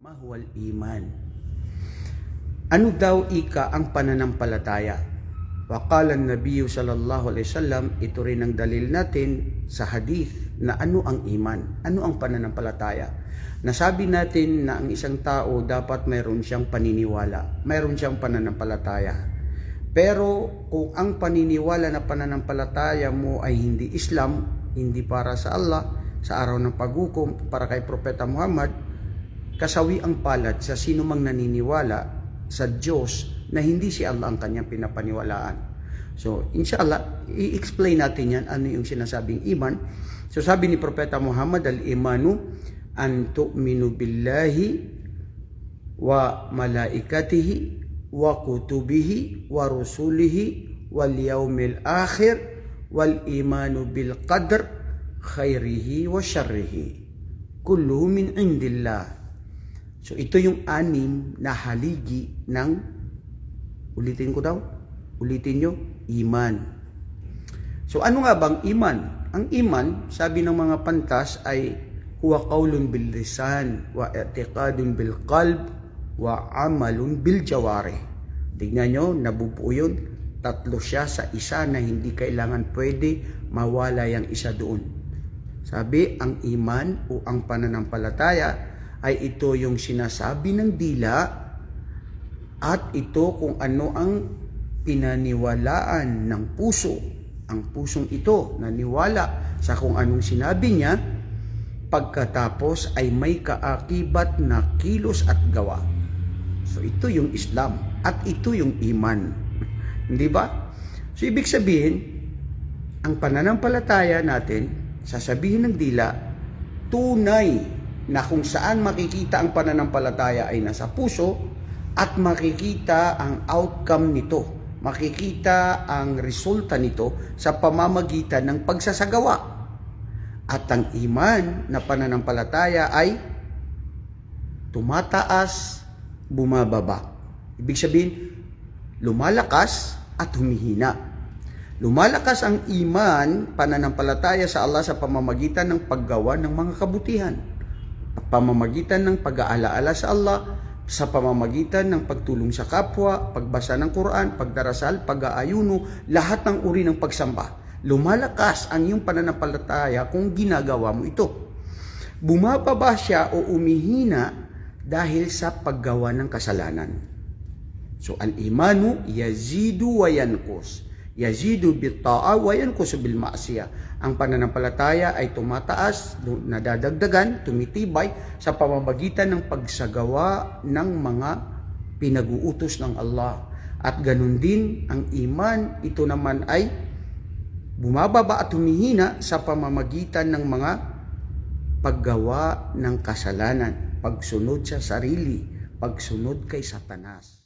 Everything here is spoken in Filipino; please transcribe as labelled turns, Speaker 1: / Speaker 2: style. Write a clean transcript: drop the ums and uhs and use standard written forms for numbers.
Speaker 1: Mahuwal iman. Ano daw ika ang pananampalataya? Waqala an-Nabiy sallallahu alaihi wasallam, ito rin ang dalil natin sa hadith na ano ang iman, ano ang pananampalataya. Nasabi natin na ang isang tao dapat mayroon siyang paniniwala, mayroon siyang pananampalataya. Pero kung ang paniniwala na pananampalataya mo ay hindi Islam, hindi para sa Allah, sa araw ng paghukom, para kay Propeta Muhammad, kasawi ang palad sa sino mang naniniwala sa Diyos na hindi si Allah ang kanyang pinapaniwalaan. So, inshallah, i-explain natin yan ano yung sinasabing iman. So, sabi ni Propeta Muhammad, al-imanu an tu'minu billahi wa malaikatihi wa kutubihi wa rusulihi wal yaumil akhir wal imanu bil qadr khairihi wa syarrihi kulluhu min indillah. So ito yung anim na haligi ng, ulitin nyo, iman. So ano nga bang iman? Ang iman, sabi ng mga pantas, ay huwa qawlun bil lisan wa i'tiqadun bil qalb wa amalun bil jawarih. Tignan nyo, nabubuo yun. Tatlo siya sa isa na hindi kailangan pwede mawala yung isa doon. Sabi, ang iman o ang pananampalataya ay ito yung sinasabi ng dila at ito kung ano ang pinaniwalaan ng puso. Ang pusong ito naniwala sa kung anong sinabi niya, pagkatapos ay may kaakibat na kilos at gawa. So ito yung Islam at ito yung iman. Hindi ba? So ibig sabihin, ang pananampalataya natin, sasabihin ng dila, tunay na kung saan makikita ang pananampalataya ay nasa puso at makikita ang outcome nito, makikita ang resulta nito sa pamamagitan ng pagsasagawa. At ang iman na pananampalataya ay tumataas, bumababa. Ibig sabihin, lumalakas at humihina. Lumalakas ang iman, pananampalataya sa Allah sa pamamagitan ng paggawa ng mga kabutihan, pamamagitan ng pag-aalaala sa Allah, sa pamamagitan ng pagtulong sa kapwa, pagbasa ng Quran, pagdarasal, pag-aayuno, lahat ng uri ng pagsamba. Lumalakas ang iyong pananampalataya kung ginagawa mo ito. Bumababa siya o umihina dahil sa paggawa ng kasalanan. So, al-imanu yazidu wa yanqus. Yazidu bit-ta'a wa yanqusu bil ma'siyah. Ang pananampalataya ay tumataas, nadadagdagan, tumitibay sa pamamagitan ng pagsagawa ng mga pinag-uutos ng Allah. At ganun din ang iman, ito naman ay bumababa at humihina sa pamamagitan ng mga paggawa ng kasalanan, pagsunod sa sarili, pagsunod kay Satanas.